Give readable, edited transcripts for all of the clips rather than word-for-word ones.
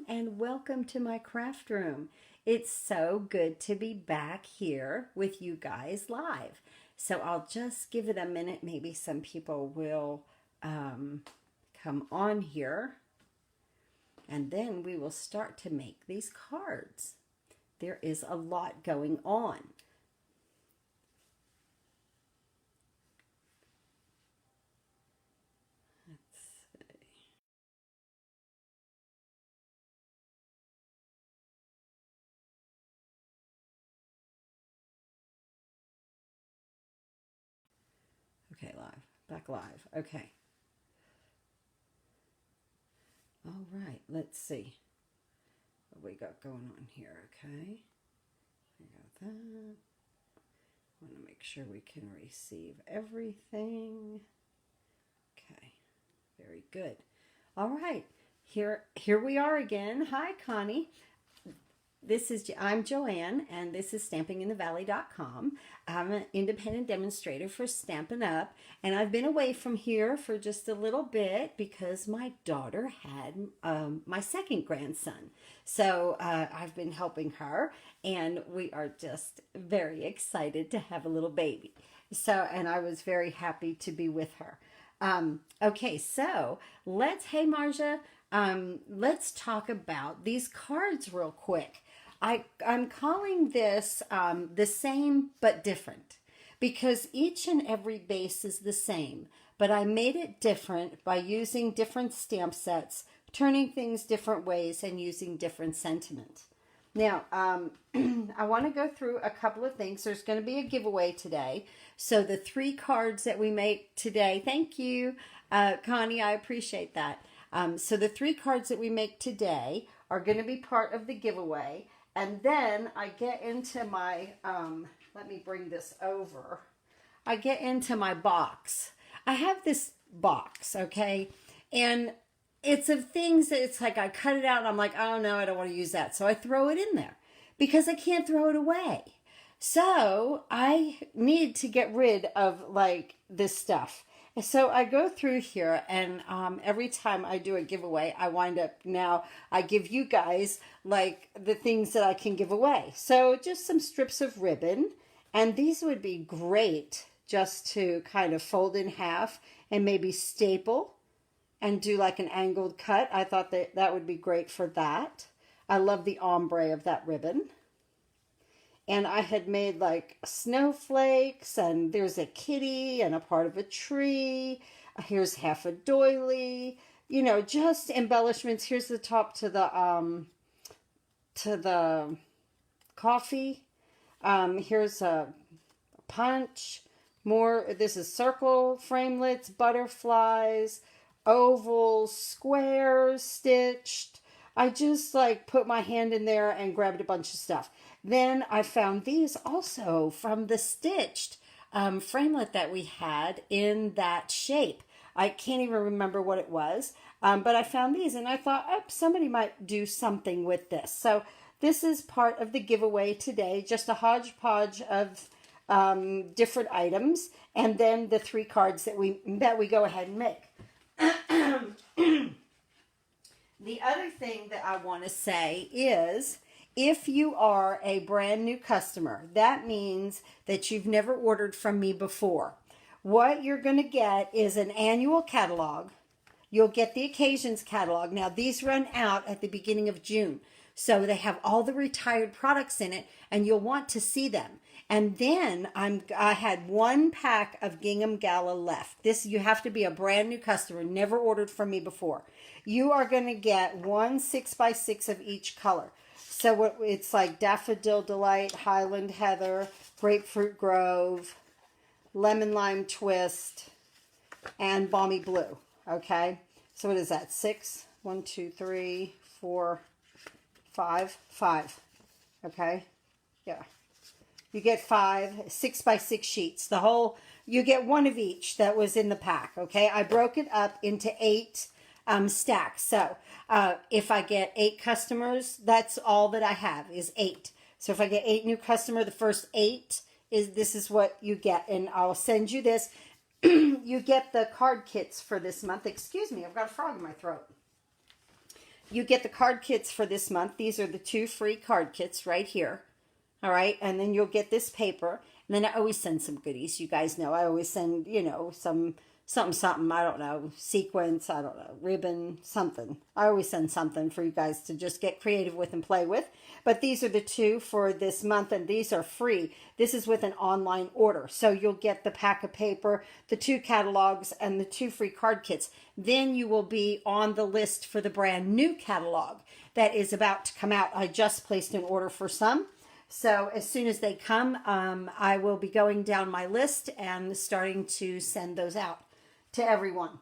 And welcome to my craft room. It's so good to be back here with you guys live. So I'll just give it a minute. Maybe some people will come on here and then we will start to make these cards. There is a lot going on. Okay, back live. Okay. All right, let's see what we got going on here. Okay, we got that. Want to make sure we can receive everything. Okay, very good. All right, here we are again. Hi, Connie. I'm Joanne, and this is stampinginthevalley.com. I'm an independent demonstrator for Stampin' Up, and I've been away from here for just a little bit because my daughter had my second grandson. So I've been helping her, and we are just very excited to have a little baby. And I was very happy to be with her. Okay, so hey Marja, let's talk about these cards real quick. I'm calling this the same but different because each and every base is the same, but I made it different by using different stamp sets, turning things different ways, and using different sentiment. Now, I want to go through a couple of things. There's going to be a giveaway today. So the 3 cards that we make today, thank you, Connie, I appreciate that. So the 3 cards that we make today are going to be part of the giveaway. And then I get into my, let me bring this over. I get into my box. I have this box, okay? And it's of things that it's like I cut it out and I'm like, oh no, I don't want to use that. So I throw it in there because I can't throw it away. So I need to get rid of like this stuff. So I go through here and every time I do a giveaway, I wind up now, I give you guys like the things that I can give away. So just some strips of ribbon, and these would be great just to kind of fold in half and maybe staple and do like an angled cut. I thought that would be great for that. I love the ombre of that ribbon. And I had made like snowflakes, and there's a kitty and a part of a tree. Here's half a doily, you know, just embellishments. Here's the top to the coffee. Here's a punch. More, this is circle framelits, butterflies, ovals, squares, stitched. I just like put my hand in there and grabbed a bunch of stuff. Then I found these also from the stitched framelit that we had in that shape. I can't even remember what it was, but I found these and I thought, oh, somebody might do something with this. So this is part of the giveaway today, just a hodgepodge of different items, and then the 3 cards that we go ahead and make. The other thing that I want to say is, if you are a brand new customer, that means that you've never ordered from me before. What you're going to get is an annual catalog. You'll get the occasions catalog. Now, these run out at the beginning of June. So they have all the retired products in it, and you'll want to see them. And then I had 1 pack of Gingham Gala left. This, you have to be a brand new customer, never ordered from me before. You are going to get 1 6x6 of each color. So it's like Daffodil Delight, Highland Heather, Grapefruit Grove, Lemon Lime Twist, and Balmy Blue. Okay, so what is that? 6, 1, 2, 3, 4, 5, 5. Okay, yeah. You get 5 6x6 sheets. You get 1 of each that was in the pack. Okay, I broke it up into 8 stacks. So if I get 8 customers, that's all that I have is 8. So if I get 8 new customers, the first 8 this is what you get, and I'll send you this. You get the card kits for this month. Excuse me, I've got a frog in my throat. you get the card kits for this month. These are the 2 free card kits right here. All right. And then you'll get this paper. And then I always send some goodies. You guys know I always send, you know, something, I don't know, sequence, I don't know, ribbon, something. I always send something for you guys to just get creative with and play with. But these are the 2 for this month, and these are free. This is with an online order. So you'll get the pack of paper, the 2 catalogs, and the 2 free card kits. Then you will be on the list for the brand new catalog that is about to come out. I just placed an order for some. So as soon as they come, I will be going down my list and starting to send those out to everyone.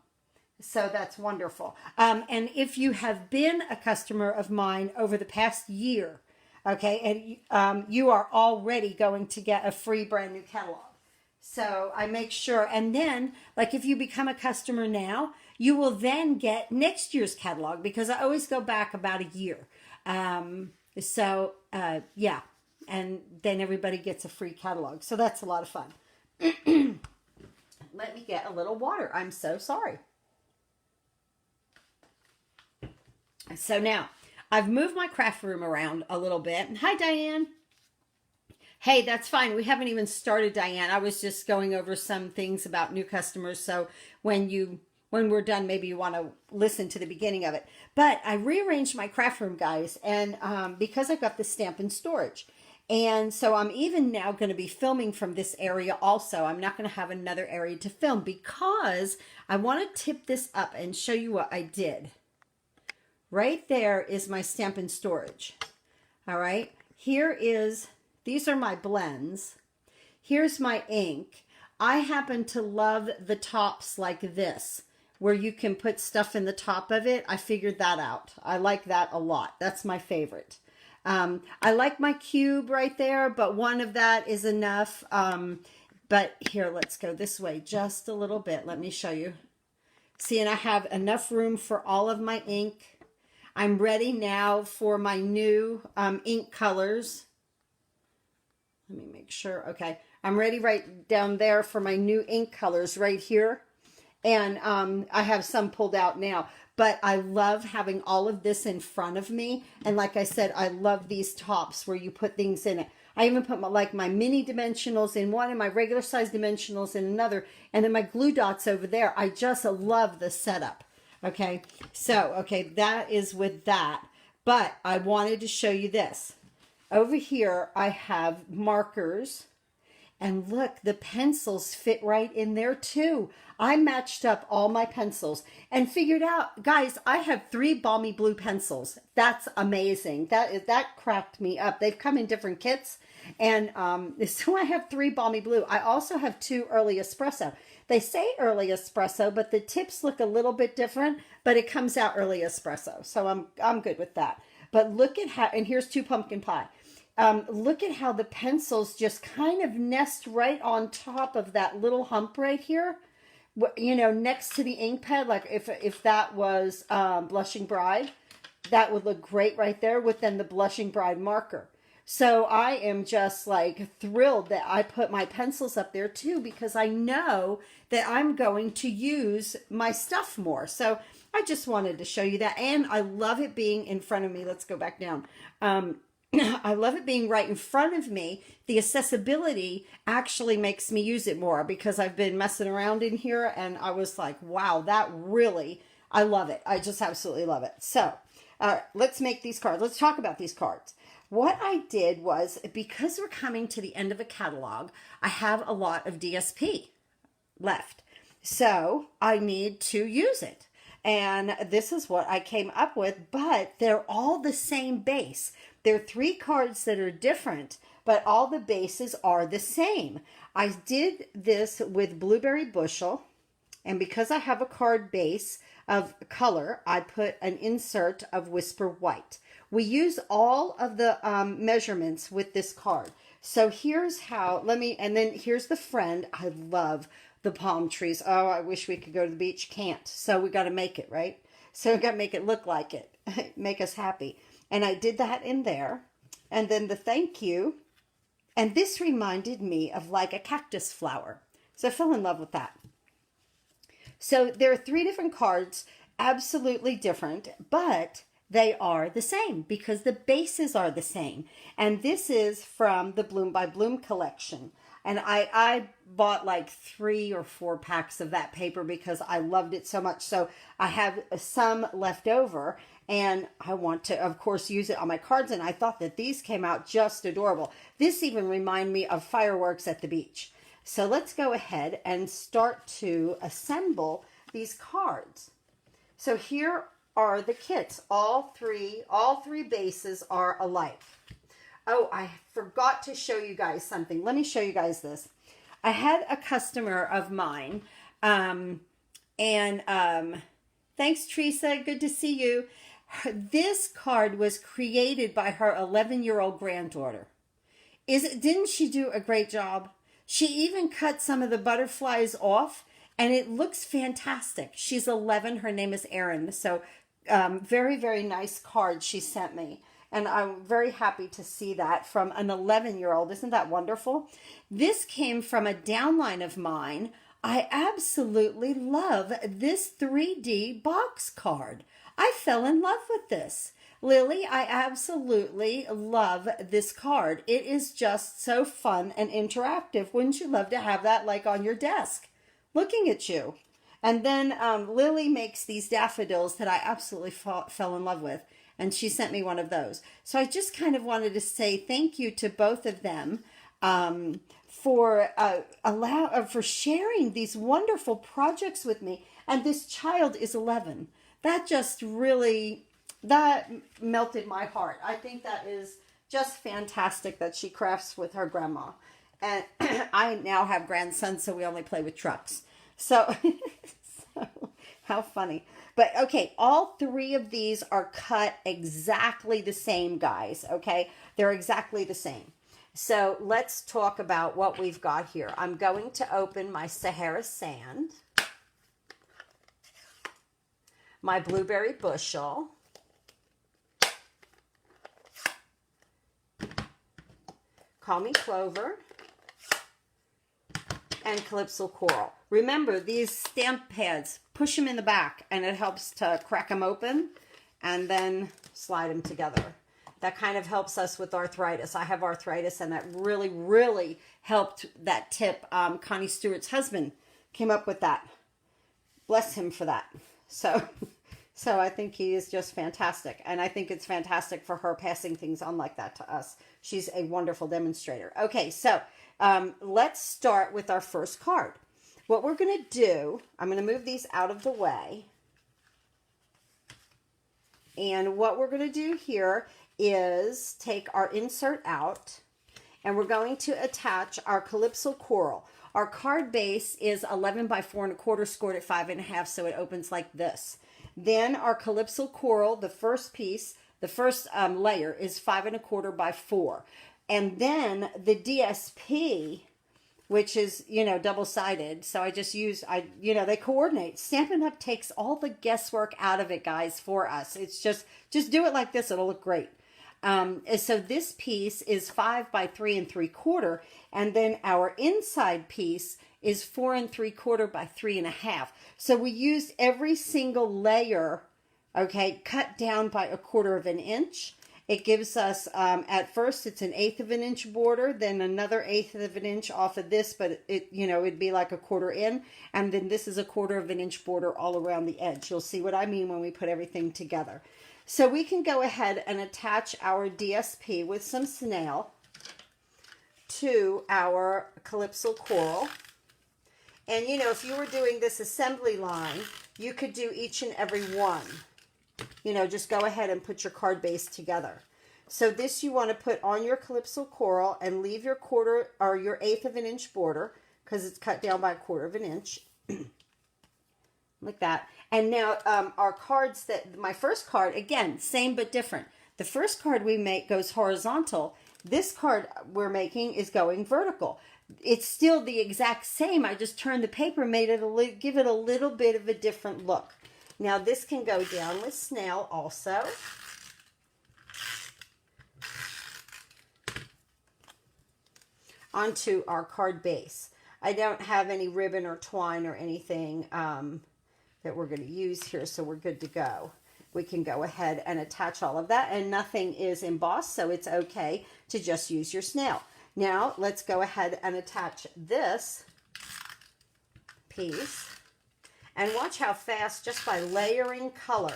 So that's wonderful. And if you have been a customer of mine over the past year, okay, and you are already going to get a free brand new catalog. So I make sure, and then like if you become a customer now, you will then get next year's catalog because I always go back about a year. Yeah. And then everybody gets a free catalog. So that's a lot of fun. Let me get a little water. I'm so sorry. So now, I've moved my craft room around a little bit. Hi, Diane. Hey, that's fine. We haven't even started, Diane. I was just going over some things about new customers. So when we're done, maybe you want to listen to the beginning of it. But I rearranged my craft room, guys. And because I got the Stampin' storage. And so I'm even now going to be filming from this area also. I'm not going to have another area to film because I want to tip this up and show you what I did. Right there is my Stampin' storage. All right. These are my blends. Here's my ink. I happen to love the tops like this, where you can put stuff in the top of it. I figured that out. I like that a lot. That's my favorite. I like my cube right there, but one of that is enough. But here, let's go this way just a little bit. Let me show you. See, and I have enough room for all of my ink. I'm ready now for my new ink colors. Let me make sure. Okay. I'm ready right down there for my new ink colors right here. And I have some pulled out now. But I love having all of this in front of me. And like I said, I love these tops where you put things in it. I even put my mini dimensionals in one and my regular size dimensionals in another. And then my glue dots over there. I just love the setup. Okay. So, okay, that is with that. But I wanted to show you this. Over here, I have markers. And look, the pencils fit right in there too. I matched up all my pencils and figured out, guys, I have 3 balmy blue pencils. That's amazing. That cracked me up. They've come in different kits. And so I have 3 balmy blue. I also have 2 early espresso. They say early espresso, but the tips look a little bit different, but it comes out early espresso. So I'm good with that. But look at how, and here's 2 pumpkin pie. Look at how the pencils just kind of nest right on top of that little hump right here. You know, next to the ink pad, like if that was Blushing Bride, that would look great right there with then the Blushing Bride marker. So I am just like thrilled that I put my pencils up there too, because I know that I'm going to use my stuff more. So I just wanted to show you that. And I love it being in front of me. Let's go back down. I love it being right in front of me. The accessibility actually makes me use it more because I've been messing around in here and I was like, wow, that really, I love it. I just absolutely love it. So let's make these cards. Let's talk about these cards. What I did was, because we're coming to the end of a catalog, I have a lot of DSP left. So I need to use it. And this is what I came up with, but they're all the same base. There are 3 cards that are different, but all the bases are the same. I did this with Blueberry Bushel, and because I have a card base of color, I put an insert of Whisper White. We use all of the measurements with this card. So here's how, and then here's the friend. I love the palm trees. Oh, I wish we could go to the beach. Can't. So we got to make it, right? So we got to make it look like it. Make us happy. And I did that in there. And then the thank you. And this reminded me of like a cactus flower. So I fell in love with that. So there are 3 different cards, absolutely different, but they are the same because the bases are the same. And this is from the Bloom by Bloom collection. And I bought like 3 or 4 packs of that paper because I loved it so much. So I have some left over and I want to, of course, use it on my cards. And I thought that these came out just adorable. This even reminded me of fireworks at the beach. So let's go ahead and start to assemble these cards. So here are the kits. All three bases are alike. Oh, I forgot to show you guys something. Let me show you guys this. I had a customer of mine, thanks, Teresa. Good to see you. This card was created by her 11-year-old granddaughter. Didn't she do a great job? She even cut some of the butterflies off, and it looks fantastic. She's 11. Her name is Erin. So very, very nice card she sent me. And I'm very happy to see that from an 11-year-old. Isn't that wonderful? This came from a downline of mine. I absolutely love this 3D box card. I fell in love with this. Lily, I absolutely love this card. It is just so fun and interactive. Wouldn't you love to have that like on your desk, looking at you? And then Lily makes these daffodils that I absolutely fell in love with. And she sent me one of those. So I just kind of wanted to say thank you to both of them for sharing these wonderful projects with me. And this child is 11. That just really, that melted my heart. I think that is just fantastic that she crafts with her grandma. And I now have grandsons, so we only play with trucks. So, how funny. But okay, all 3 of these are cut exactly the same, guys. Okay, they're exactly the same. So let's talk about what we've got here. I'm going to open my Sahara Sand, my Blueberry Bushel, Call Me Clover, and Calypso Coral. Remember, these stamp pads, push them in the back and it helps to crack them open and then slide them together. That kind of helps us with arthritis. I have arthritis and that really, really helped that tip. Connie Stewart's husband came up with that. Bless him for that. So I think he is just fantastic. And I think it's fantastic for her passing things on like that to us. She's a wonderful demonstrator. Okay, so let's start with our first card. What we're going to do, I'm going to move these out of the way. And what we're going to do here is take our insert out and we're going to attach our Calypso Coral. Our card base is 11 by 4 1/4 scored at 5 1/2, so it opens like this. Then our Calypso Coral, the first piece, the first layer is 5 1/4 by 4. And then the DSP, which is, double-sided. So I just use, they coordinate. Stampin' Up! Takes all the guesswork out of it, guys, for us. It's just do it like this. It'll look great. So this piece is 5 by 3 3/4. And then our inside piece is 4 3/4 by 3 1/2. So we used every single layer, okay, cut down by 1/4 of an inch. It gives us, at first, it's 1/8 of an inch border, then another 1/8 of an inch off of this, but it'd be like 1/4 in. And then this is 1/4 of an inch border all around the edge. You'll see what I mean when we put everything together. So we can go ahead and attach our DSP with some snail to our Calypso Coral. And, if you were doing this assembly line, you could do each and every one. Just go ahead and put your card base together. So this you want to put on your Calypso Coral and leave your 1/4 or your 1/8 of an inch border because it's cut down by 1/4 of an inch. Like that. And now our cards, my first card, again, same but different. The first card we make goes horizontal. This card we're making is going vertical. It's still the exact same. I just turned the paper, give it a little bit of a different look. Now this can go down with snail also. Onto our card base. I don't have any ribbon or twine or anything that we're going to use here, so we're good to go. we can go ahead and attach all of that, and nothing is embossed, so it's okay to just use your snail. Now let's go ahead and attach this piece, and watch how fast, just by layering color,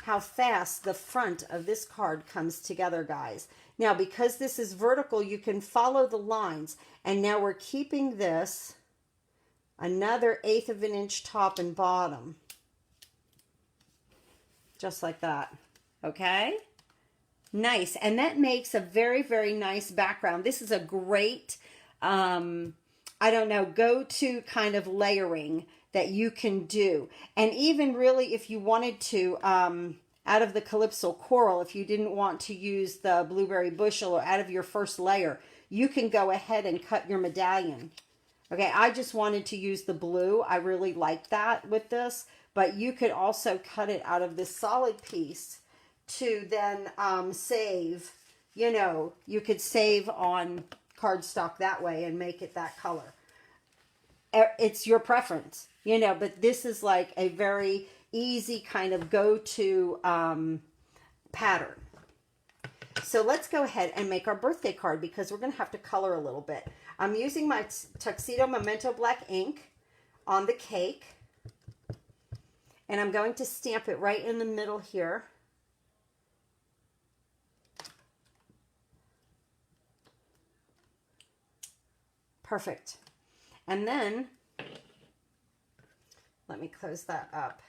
how fast the front of this card comes together, guys. Now, because this is vertical, you can follow the lines, and now we're keeping this another 1/8 of an inch top and bottom. Just like that. Okay? Nice. And that makes a very, very nice background. This is a great, I don't know, go-to kind of layering that you can do. And even really, if you wanted to, out of the Calypso Coral, if you didn't want to use the Blueberry Bushel or out of your first layer, you can go ahead and cut your medallion. Okay, I just wanted to use the blue. I really like that with this. But you could also cut it out of this solid piece to then save, you know, you could save on cardstock that way and make it that color. It's your preference, you know, but this is like a very easy kind of go-to pattern. So let's go ahead and make our birthday card, because we're going to have to color a little bit. I'm using my Tuxedo Memento Black ink on the cake. And I'm going to stamp it right in the middle here. Perfect. And then, let me close that up.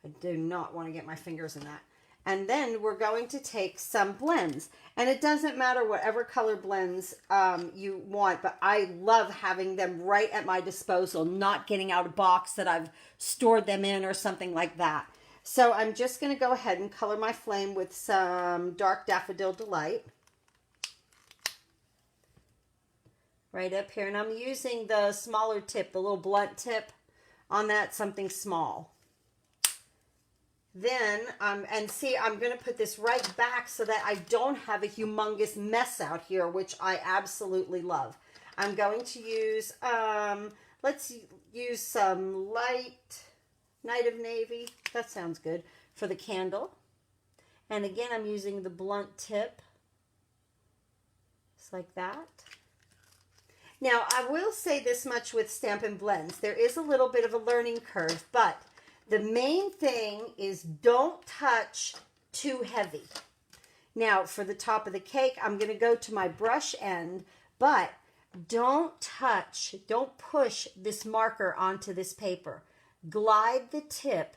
I do not want to get my fingers in that. And then we're going to take some blends. And it doesn't matter whatever color blends you want, but I love having them right at my disposal, not getting out a box that I've stored them in or something like that. So I'm just going to go ahead and color my flame with some Dark Daffodil Delight. Right up here. And I'm using the smaller tip, the little blunt tip on that, something small. Then, and see, I'm going to put this right back so that I don't have a humongous mess out here, which I absolutely love. I'm going to use, let's use some light Night of Navy. That sounds good for the candle. And again, I'm using the blunt tip. Just like that. Now, I will say this much with Stampin' Blends. There is a little bit of a learning curve, but the main thing is don't touch too heavy. Now, for the top of the cake, I'm going to go to my brush end, but don't touch, don't push this marker onto this paper. Glide the tip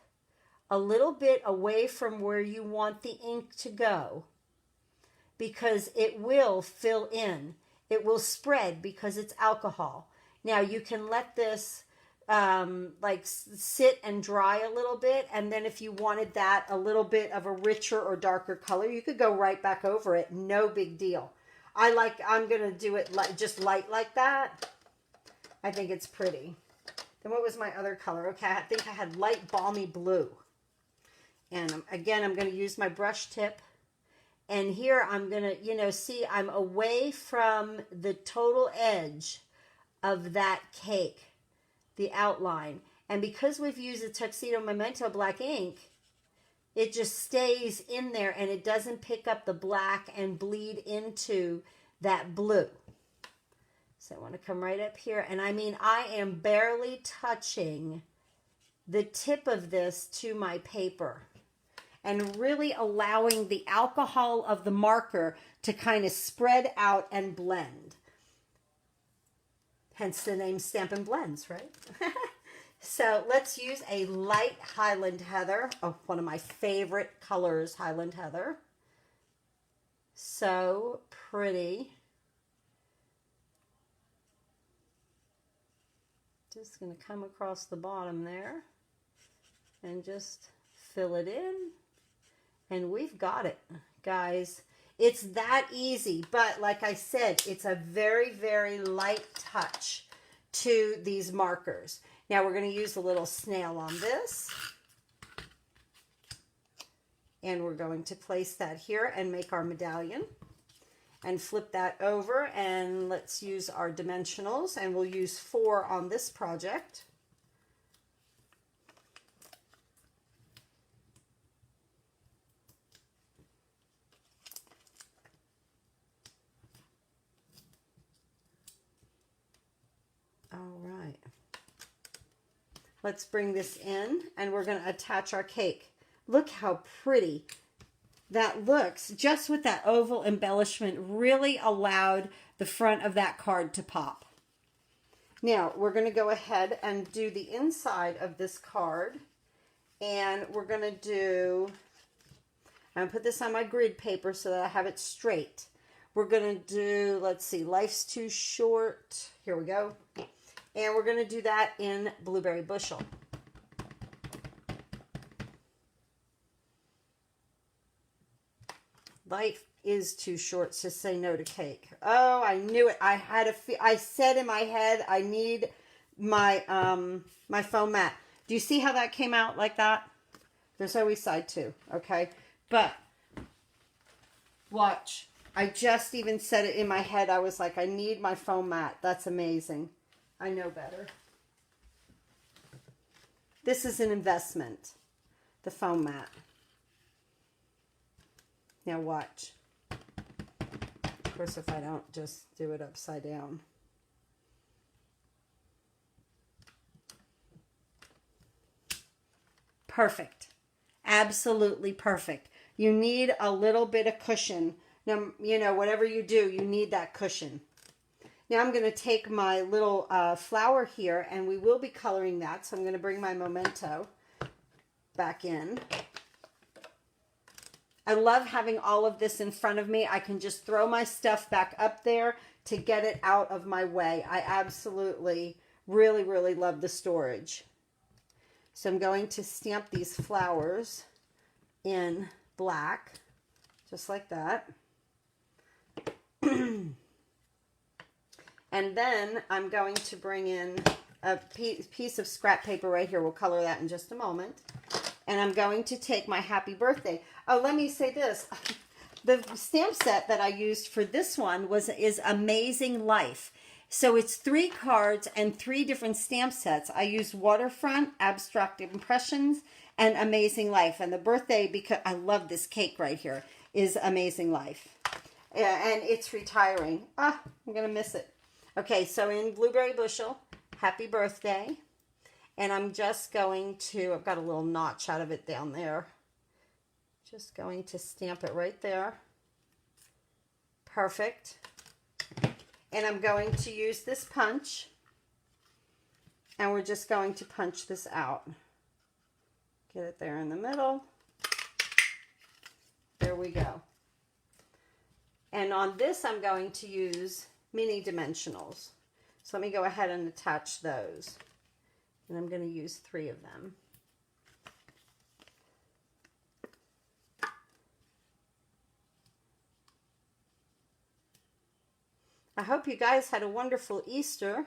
a little bit away from where you want the ink to go, because it will fill in. It will spread because it's alcohol. Now, you can let this like sit and dry a little bit, and then if you wanted that a little bit of a richer or darker color, you could go right back over it. No big deal. I'm gonna do it just light like that. I think it's pretty. Then what was my other color? Okay, I think I had light balmy blue. And again, I'm gonna use my brush tip. And here I'm gonna, you know, see, I'm away from the total edge of that cake, the outline. And because we've used the Tuxedo Memento Black ink, it just stays in there and it doesn't pick up the black and bleed into that blue. So I want to come right up here. And I mean, I am barely touching the tip of this to my paper and really allowing the alcohol of the marker to kind of spread out and blend. Hence the name Stampin' Blends, right? So let's use a light Highland Heather. Oh, one of my favorite colors, Highland Heather. So pretty. Just going to come across the bottom there and just fill it in. And we've got it, guys. It's that easy, but like I said, it's a very, very light touch to these markers. Now we're going to use a little snail on this. And we're going to place that here and make our medallion. And flip that over, and let's use our dimensionals, and we'll use 4 on this project. let's bring this in and we're going to attach our cake. Look how pretty that looks. Just with that oval embellishment really allowed the front of that card to pop. Now we're going to go ahead and do the inside of this card, and we're going to do, I'm going to put this on my grid paper so that I have it straight. We're going to do, let's see, Life's Too Short. Here we go. And we're going to do that in Blueberry Bushel. Life is too short to say no to cake. Oh, I knew it. I said in my head, I need my my foam mat. Do you see how that came out like that? There's always side two, okay? But watch. I just even said it in my head. I was like, I need my foam mat. That's amazing. I know better. This is an investment, the foam mat. Now watch. Of course, if I don't just do it upside down. Perfect. Absolutely perfect. You need a little bit of cushion. Now, you know, whatever you do, you need that cushion. Now I'm going to take my little flower here, and we will be coloring that. So I'm going to bring my Memento back in. I love having all of this in front of me. I can just throw my stuff back up there to get it out of my way. I absolutely, really, really love the storage. So I'm going to stamp these flowers in black, just like that. And then I'm going to bring in a piece of scrap paper right here. We'll color that in just a moment. And I'm going to take my happy birthday. Oh, let me say this. The stamp set that I used for this one is Amazing Life. So it's 3 cards and 3 different stamp sets. I used Waterfront, Abstract Impressions, and Amazing Life. And the birthday, because I love this cake right here, is Amazing Life. And it's retiring. Ah, I'm going to miss it. Okay, so in Blueberry Bushel, happy birthday. And I'm just going to, I've got a little notch out of it down there. Just going to stamp it right there. Perfect. And I'm going to use this punch. And we're just going to punch this out. Get it there in the middle. There we go. And on this, I'm going to use mini dimensionals. So let me go ahead and attach those. And I'm going to use 3 of them. I hope you guys had a wonderful Easter.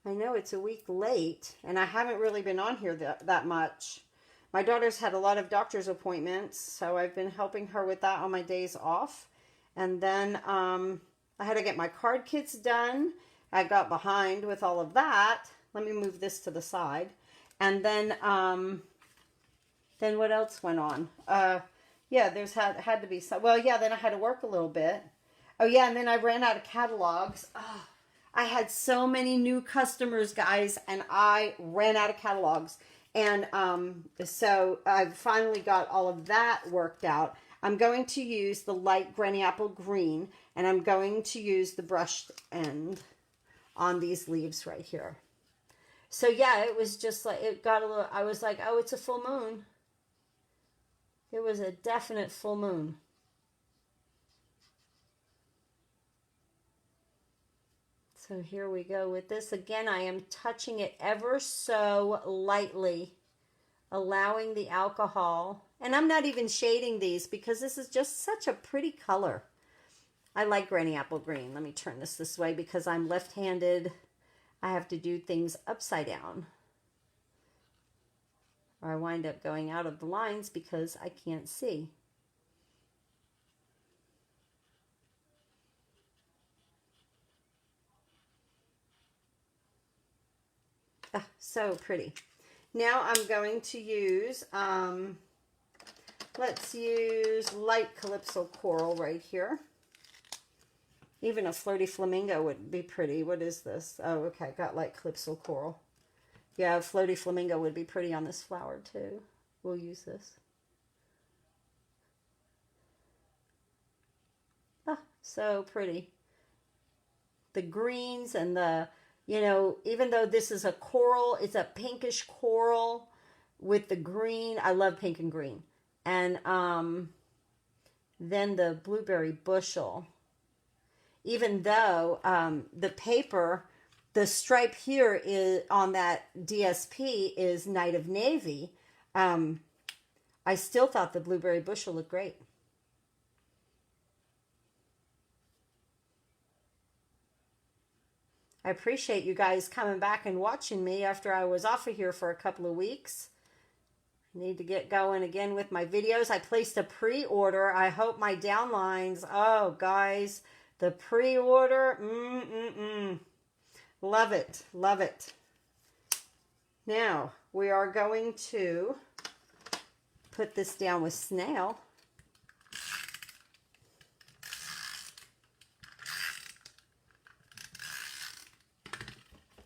I know it's a week late, and I haven't really been on here that much. My daughter's had a lot of doctor's appointments, so I've been helping her with that on my days off. And then I had to get my card kits done. I got behind with all of that. Let me move this to the side. And then what else went on? Yeah, there's had to be some. Well, yeah, then I had to work a little bit. Oh, yeah, and then I ran out of catalogs. Oh, I had so many new customers, guys, and I ran out of catalogs. And so I finally got all of that worked out. I'm going to use the light granny apple green, and I'm going to use the brushed end on these leaves right here. So yeah, it was just like, it got a little, I was like, oh, it's a full moon. It was a definite full moon. So here we go with this. Again, I am touching it ever so lightly, allowing the alcohol. And I'm not even shading these because this is just such a pretty color. I like granny apple green. Let me turn this way because I'm left-handed. I have to do things upside down. Or I wind up going out of the lines because I can't see. Oh, so pretty. Now I'm going to use, let's use light Calypso Coral right here. Even a flirty flamingo would be pretty. What is this? Oh, okay. Got light Calypso Coral. Yeah, floaty flamingo would be pretty on this flower too. We'll use this. Ah, so pretty. The greens and the, you know, even though this is a coral, it's a pinkish coral with the green. I love pink and green. And then the blueberry bushel. Even though the paper, the stripe here is on that DSP is Night of Navy, I still thought the blueberry bushel looked great. I appreciate you guys coming back and watching me after I was off of here for a couple of weeks. I need to get going again with my videos. I placed a pre-order. I hope my downlines. Oh, guys, the pre-order. Love it. Love it. Now, we are going to put this down with snail.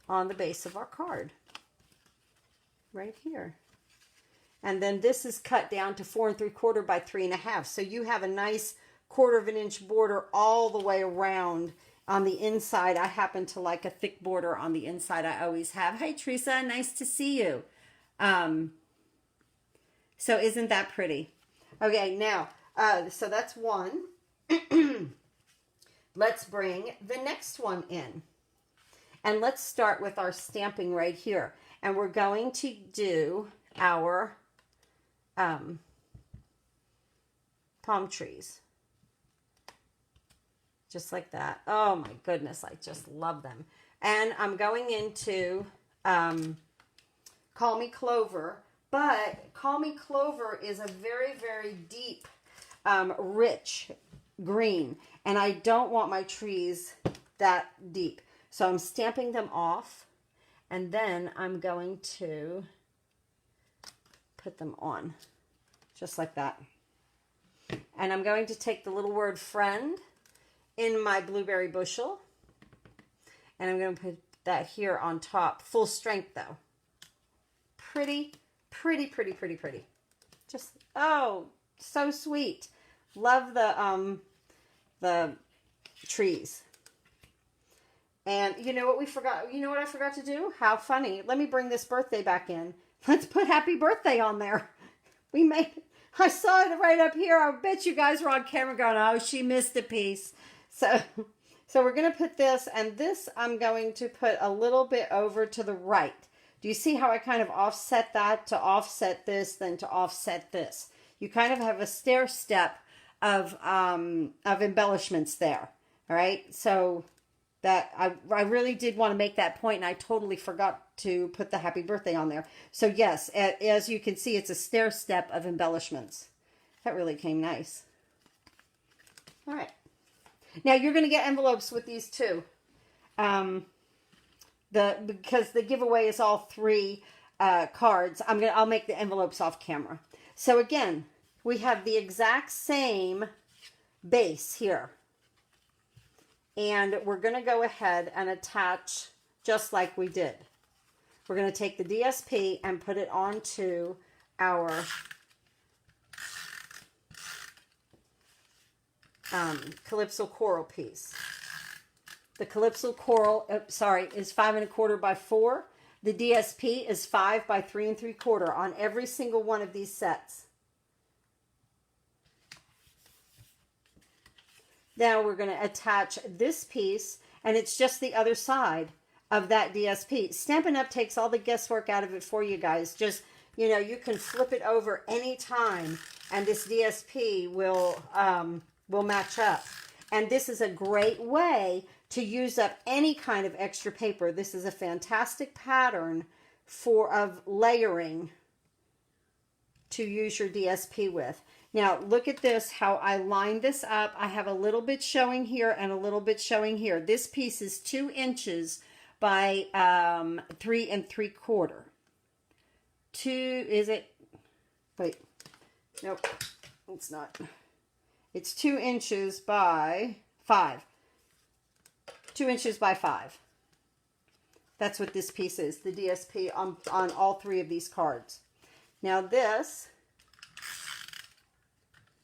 On the base of our card. Right here. And then this is cut down to 4 3/4 by 3 1/2. So you have a nice 1/4 of an inch border all the way around on the inside. I happen to like a thick border on the inside. I always have. Hey, Teresa, nice to see you. So isn't that pretty? Okay, now, so that's one. Let's bring the next one in. And let's start with our stamping right here. And we're going to do our palm trees. Just like that. Oh my goodness, I just love them. And I'm going into Call Me Clover. But Call Me Clover is a very, very deep, rich green. And I don't want my trees that deep. So I'm stamping them off, and then I'm going to put them on, just like that. And I'm going to take the little word friend in my blueberry bushel, and I'm going to put that here on top. Full strength, though. Pretty, pretty, pretty, pretty, pretty. Just, oh, so sweet. Love the trees. And you know what we forgot? You know what I forgot to do? How funny. Let me bring this birthday back in. Let's put happy birthday on there. We made it. I saw it right up here. I bet you guys were on camera going, oh, she missed a piece. So we're going to put this, and this I'm going to put a little bit over to the right. Do you see how I kind of offset that to offset this, then to offset this? You kind of have a stair step of embellishments there. All right. So that I really did want to make that point, and I totally forgot to put the happy birthday on there. So yes, as you can see, it's a stair step of embellishments. That really came nice. All right. Now you're going to get envelopes with these too. Because the giveaway is all 3 cards. I'll make the envelopes off camera. So again, we have the exact same base here. And we're going to go ahead and attach just like we did. We're going to take the DSP and put it onto our Calypso Coral piece. The Calypso Coral, is 5 1/4 by 4. The DSP is 5 by 3 3/4 on every single one of these sets. Now we're going to attach this piece, and it's just the other side of that DSP. Stampin' Up! Takes all the guesswork out of it for you guys. Just, you know, you can flip it over anytime, and this DSP will match up. And this is a great way to use up any kind of extra paper. This is a fantastic pattern of layering to use your DSP with. Now, look at this, how I lined this up. I have a little bit showing here and a little bit showing here. This piece is 2 inches by 3 3/4. Wait, nope, it's not. It's 2 inches by 5. 2 inches by 5. That's what this piece is, the DSP on all 3 of these cards. Now this,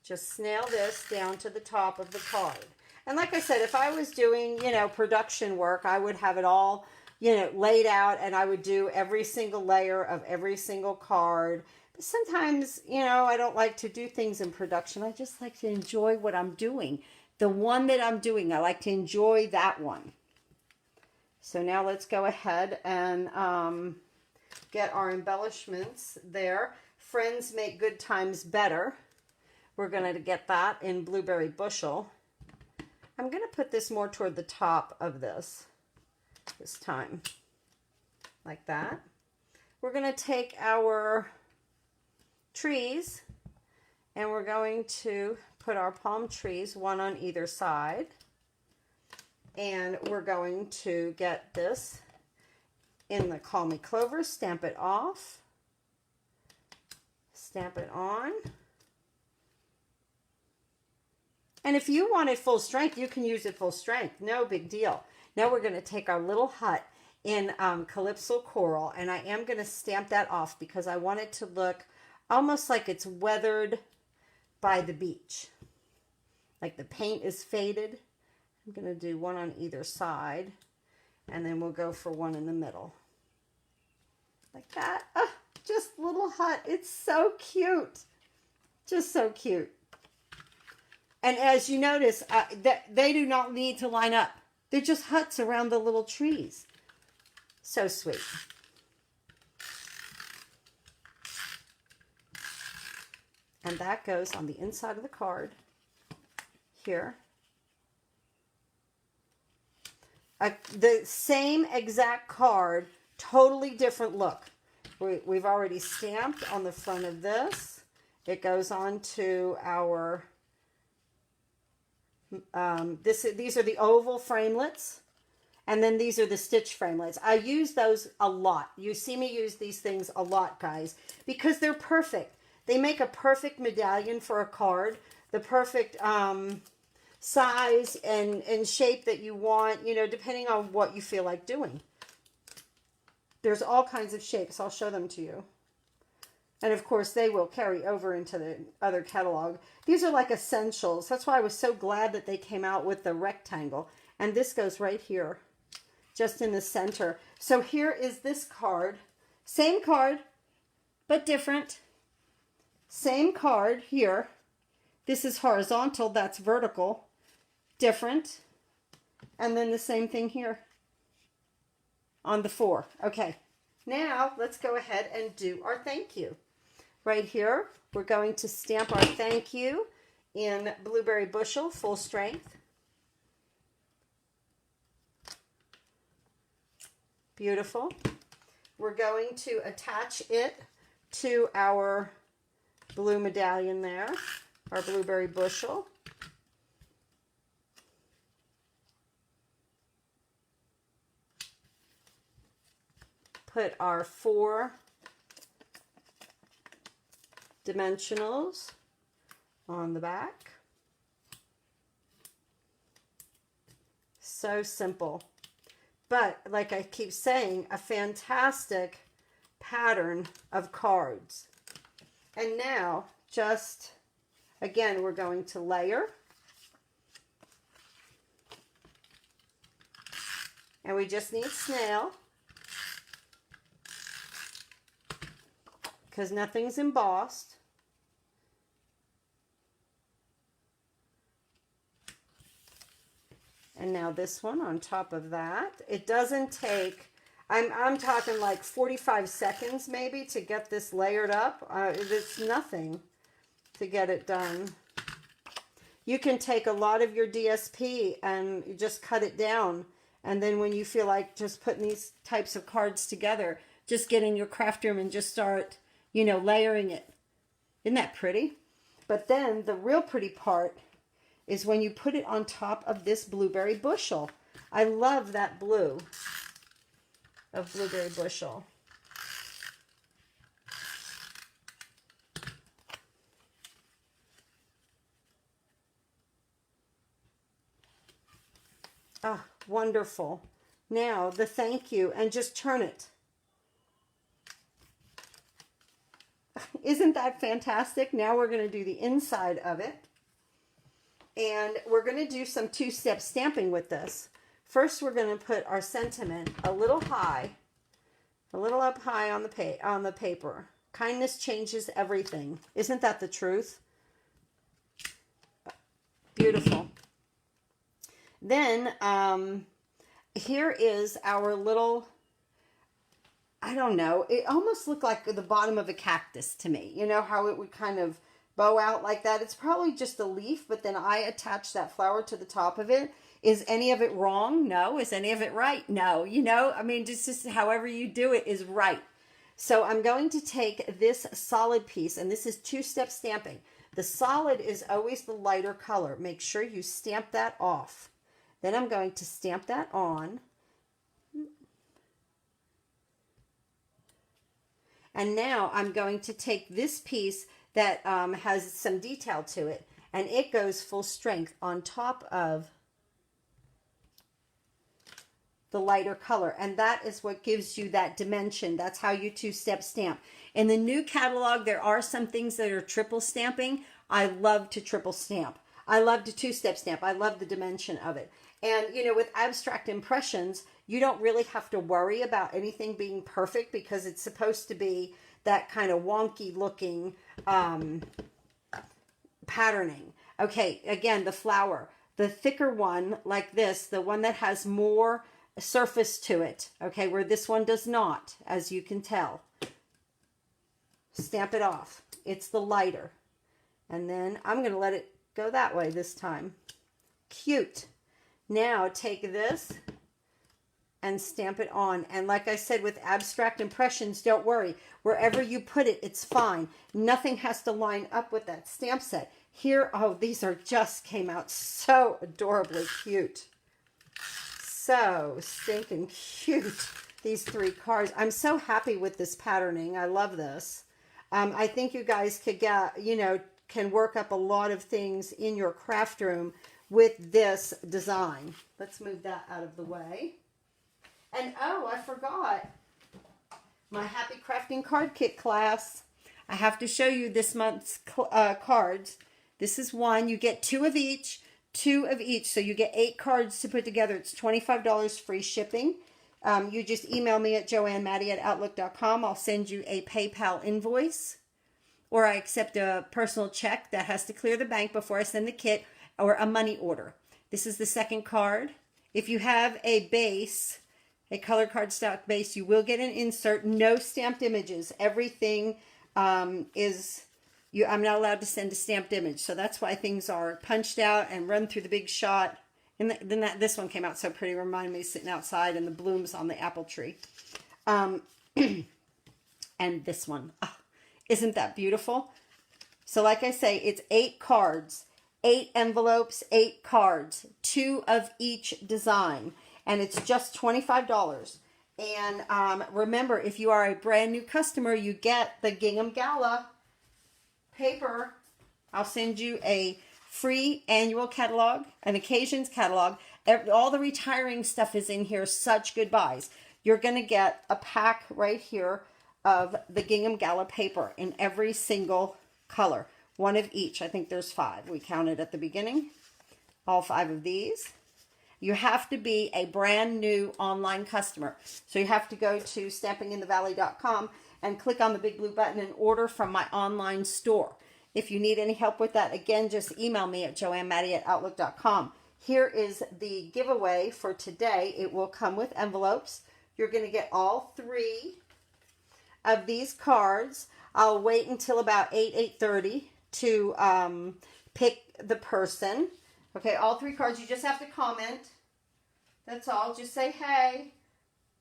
just nail this down to the top of the card. And like I said, if I was doing, you know, production work, I would have it all, you know, laid out, and I would do every single layer of every single card. But sometimes, you know, I don't like to do things in production. I just like to enjoy what I'm doing. The one that I'm doing, I like to enjoy that one. So now let's go ahead and get our embellishments there. Friends make good times better. We're going to get that in Blueberry Bushel. I'm going to put this more toward the top of this time, like that. We're going to take our trees and we're going to put our palm trees, one on either side. And we're going to get this in the Call Me Clover, stamp it off, stamp it on. And if you want it full strength, you can use it full strength. No big deal. Now we're going to take our little hut in Calypso Coral, and I am going to stamp that off because I want it to look almost like it's weathered by the beach. Like the paint is faded. I'm going to do one on either side, and then we'll go for one in the middle. Like that. Oh, just little hut. It's so cute. Just so cute. And as you notice, they do not need to line up. They're just huts around the little trees. So sweet. And that goes on the inside of the card here. The same exact card, totally different look. We've already stamped on the front of this. It goes on to our... these are the oval framelits, and then these are the stitch framelits. I use those a lot. You see me use these things a lot, guys, because they're perfect. They make a perfect medallion for a card, the perfect size and shape that you want, you know, depending on what you feel like doing. There's all kinds of shapes. I'll show them to you. And of course, they will carry over into the other catalog. These are like essentials. That's why I was so glad that they came out with the rectangle. And this goes right here, just in the center. So here is this card. Same card, but different. Same card here. This is horizontal, that's vertical. Different. And then the same thing here on the 4. Okay, now let's go ahead and do our thank you. Right here, we're going to stamp our thank you in Blueberry Bushel, full strength. Beautiful. We're going to attach it to our blue medallion there, our Blueberry Bushel. Put our 4 dimensionals on the back. So simple. But like I keep saying, a fantastic pattern of cards. And now, just, again, we're going to layer. And we just need snail, because nothing's embossed. And now this one on top of that. It doesn't take, I'm talking like 45 seconds maybe to get this layered up. It's nothing to get it done. You can take a lot of your DSP and you just cut it down. And then when you feel like just putting these types of cards together, just get in your craft room and just start, you know, layering it. Isn't that pretty? But then the real pretty part is when you put it on top of this Blueberry Bushel. I love that blue of Blueberry Bushel. Ah, wonderful. now the thank you and just turn it. Isn't that fantastic? Now we're going to do the inside of it. And we're going to do some two-step stamping with this. First, we're going to put our sentiment a little high, a little up high on the paper. Kindness changes everything. Isn't that the truth? Beautiful. Then here is our little, I don't know, it almost looked like the bottom of a cactus to me. You know how it would kind of bow out like that? It's probably just a leaf, but then I attached that flower to the top of it. Is any of it wrong? No. Is any of it right? No. You know, I mean, just however you do it is right. So I'm going to take this solid piece, and this is two-step stamping. The solid is always the lighter color. Make sure you stamp that off. Then I'm going to stamp that on. And now I'm going to take this piece that has some detail to it, and it goes full strength on top of the lighter color, and that is what gives you that dimension. That's how you two-step stamp. In the new catalog, there are some things that are triple stamping. I love to triple stamp. I love to two-step stamp. I love the dimension of it. And, you know, with abstract impressions, you don't really have to worry about anything being perfect because it's supposed to be that kind of wonky looking patterning. Okay, again, the flower. The thicker one, like this, the one that has more surface to it, okay, where this one does not, as you can tell. Stamp it off. It's the lighter. And then I'm going to let it go that way this time. Cute. Now take this and stamp it on. And like I said, with abstract impressions, don't worry. Wherever you put it, it's fine. Nothing has to line up with that stamp set. Here, oh, these are just came out so adorably cute. So stinking cute, these 3 cards. I'm so happy with this patterning. I love this. I think you guys could get, you know, can work up a lot of things in your craft room with this design. Let's move that out of the way. And oh, I forgot my Happy Crafting Card Kit class. I have to show you this month's cards. This is one. You get 2 of each. 2 of each, so you get 8 cards to put together. It's $25 free shipping. You just email me at joannemaddie@outlook.com. I'll send you a PayPal invoice, or I accept a personal check that has to clear the bank before I send the kit, or a money order. This is the second card. If you have a base, a color cardstock base, you will get an insert. No stamped images. Everything is... I'm not allowed to send a stamped image, so that's why things are punched out and run through the big shot. And then this one came out so pretty, reminded me of sitting outside and the blooms on the apple tree. And this one, oh, isn't that beautiful? So like I say, it's 8 cards, 8 envelopes, 8 cards, 2 of each design, and it's just $25. And remember, if you are a brand new customer, you get the Gingham Gala paper. I'll send you a free annual catalog, an occasions catalog. All the retiring stuff is in here. Such good buys. You're going to get a pack right here of the Gingham Gala paper in every single color. 1 of each. I think there's 5. We counted at the beginning. All 5 of these. You have to be a brand new online customer. So you have to go to stampinginthevalley.com and click on the big blue button and order from my online store. If you need any help with that, again, just email me at joannemaddie@outlook.com. Here is the giveaway for today. It will come with envelopes. You're going to get all 3 of these cards. I'll wait until about 8:30 to pick the person. Okay, all 3 cards. You just have to comment. That's all. Just say, hey,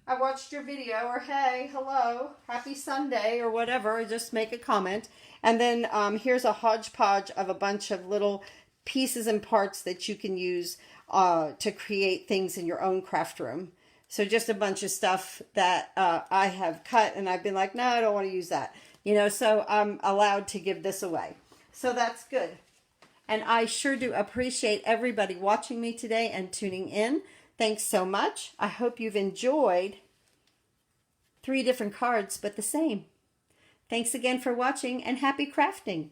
I watched your video, or hey, hello, happy Sunday, or whatever. Just make a comment. And then here's a hodgepodge of a bunch of little pieces and parts that you can use to create things in your own craft room. So just a bunch of stuff that I have cut, and I've been like, no, I don't want to use that. You know, so I'm allowed to give this away. So that's good. And I sure do appreciate everybody watching me today and tuning in. Thanks so much. I hope you've enjoyed 3 different cards, but the same. Thanks again for watching, and happy crafting!